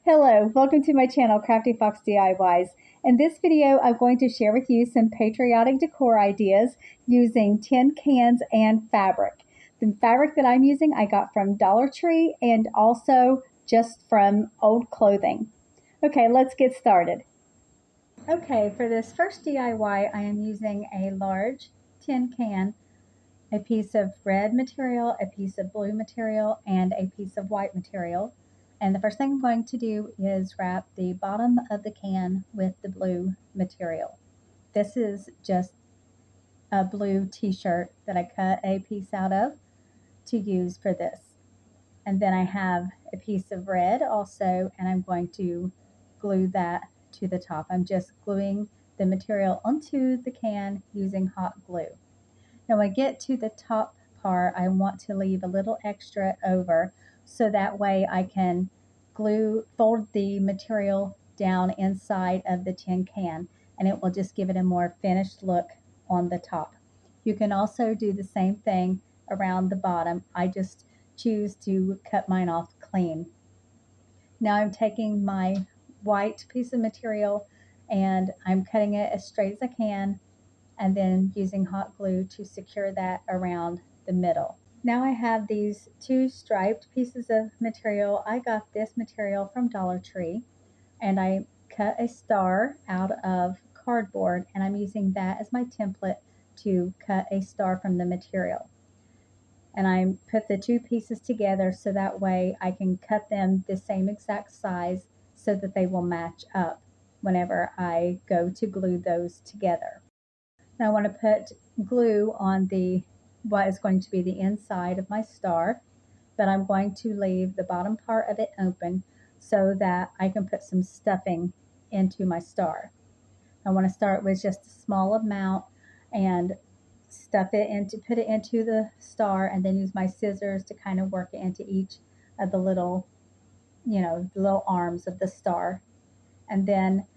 Hello, welcome to my channel, Crafty Fox DIYs. In this video, I'm going to share with you some patriotic decor ideas using tin cans and fabric. The fabric that I'm using I got from Dollar Tree and also just from old clothing. Okay, let's get started. Okay, for this first DIY, I am using a large tin can, a piece of red material, a piece of blue material, and a piece of white material. And the first thing I'm going to do is wrap the bottom of the can with the blue material. This is just a blue t-shirt that I cut a piece out of to use for this. And then I have a piece of red also, and I'm going to glue that to the top. I'm just gluing the material onto the can using hot glue. Now when I get to the top part, I want to leave a little extra over so that way I can fold the material down inside of the tin can, and it will just give it a more finished look on the top. You can also do the same thing around the bottom. I just choose to cut mine off clean. Now I'm taking my white piece of material and I'm cutting it as straight as I can, and then using hot glue to secure that around the middle. Now I have these two striped pieces of material. I got this material from Dollar Tree, and I cut a star out of cardboard, and I'm using that as my template to cut a star from the material. And I put the two pieces together so that way I can cut them the same exact size so that they will match up whenever I go to glue those together. Now I want to put glue on what is going to be the inside of my star, but I'm going to leave the bottom part of it open so that I can put some stuffing into my star. I want to start with just a small amount and put it into the star, and then use my scissors to kind of work it into each of the little, the little arms of the star. And then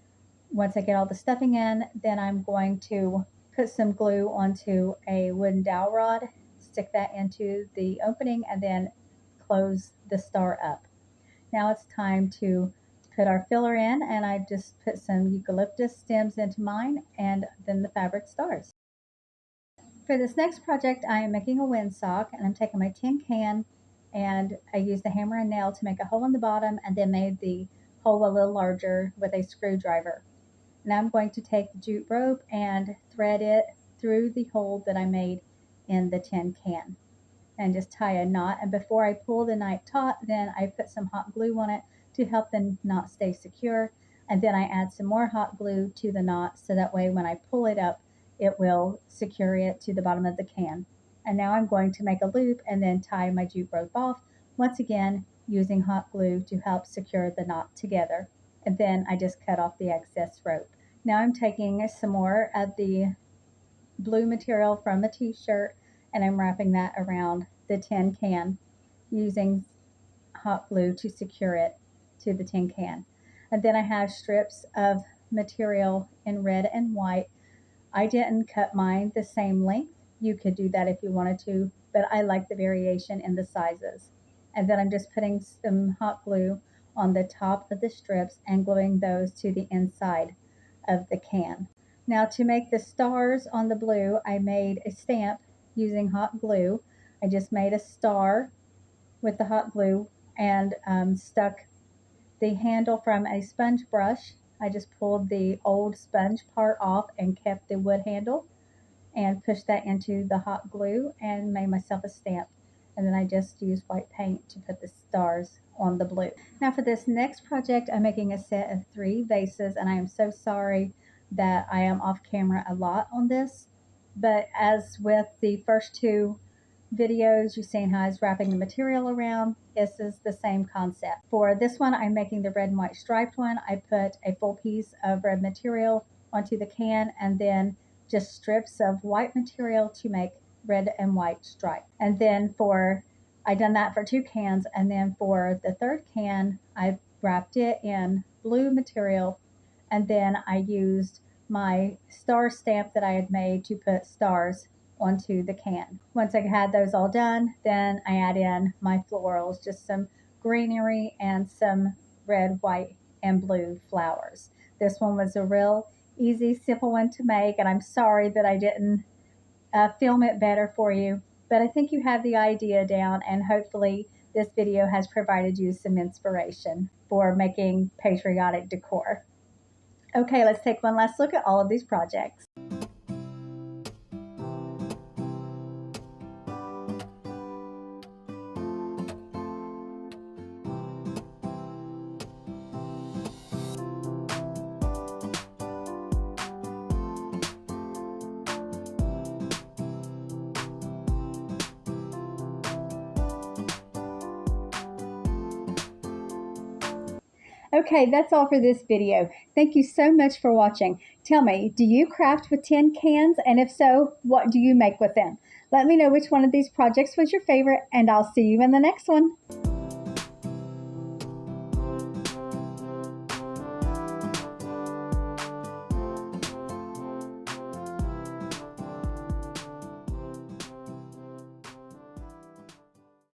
once I get all the stuffing in, then I'm going to put some glue onto a wooden dowel rod, stick that into the opening, and then close the star up. Now it's time to put our filler in, and I just put some eucalyptus stems into mine and then the fabric stars. For this next project, I am making a windsock, and I'm taking my tin can and I used a hammer and nail to make a hole in the bottom, and then made the hole a little larger with a screwdriver. Now I'm going to take the jute rope and thread it through the hole that I made in the tin can and just tie a knot. And before I pull the knot taut, then I put some hot glue on it to help the knot stay secure. And then I add some more hot glue to the knot so that way when I pull it up, it will secure it to the bottom of the can. And now I'm going to make a loop and then tie my jute rope off, once again using hot glue to help secure the knot together. And then I just cut off the excess rope. Now I'm taking some more of the blue material from a t-shirt, and I'm wrapping that around the tin can using hot glue to secure it to the tin can. And then I have strips of material in red and white. I didn't cut mine the same length. You could do that if you wanted to, but I like the variation in the sizes. And then I'm just putting some hot glue on the top of the strips and gluing those to the inside of the can. Now to make the stars on the blue, I made a stamp using hot glue. I just made a star with the hot glue and stuck the handle from a sponge brush. I just pulled the old sponge part off and kept the wood handle and pushed that into the hot glue and made myself a stamp. And then I just used white paint to put the stars on the blue. Now for this next project, I'm making a set of 3 vases, and I am so sorry that I am off camera a lot on this. But as with the first 2 videos, you've seen how I was wrapping the material around. This is the same concept. For this one, I'm making the red and white striped one. I put a full piece of red material onto the can and then just strips of white material to make red and white stripe. And then I done that for 2 cans, and then for the 3rd can, I wrapped it in blue material, and then I used my star stamp that I had made to put stars onto the can. Once I had those all done, then I add in my florals, just some greenery and some red, white, and blue flowers. This one was a real easy, simple one to make, and I'm sorry that I didn't film it better for you, but I think you have the idea down, and hopefully this video has provided you some inspiration for making patriotic decor. Okay, let's take one last look at all of these projects. Okay, that's all for this video. Thank you so much for watching. Tell me, do you craft with tin cans? And if so, what do you make with them? Let me know which one of these projects was your favorite, and I'll see you in the next one.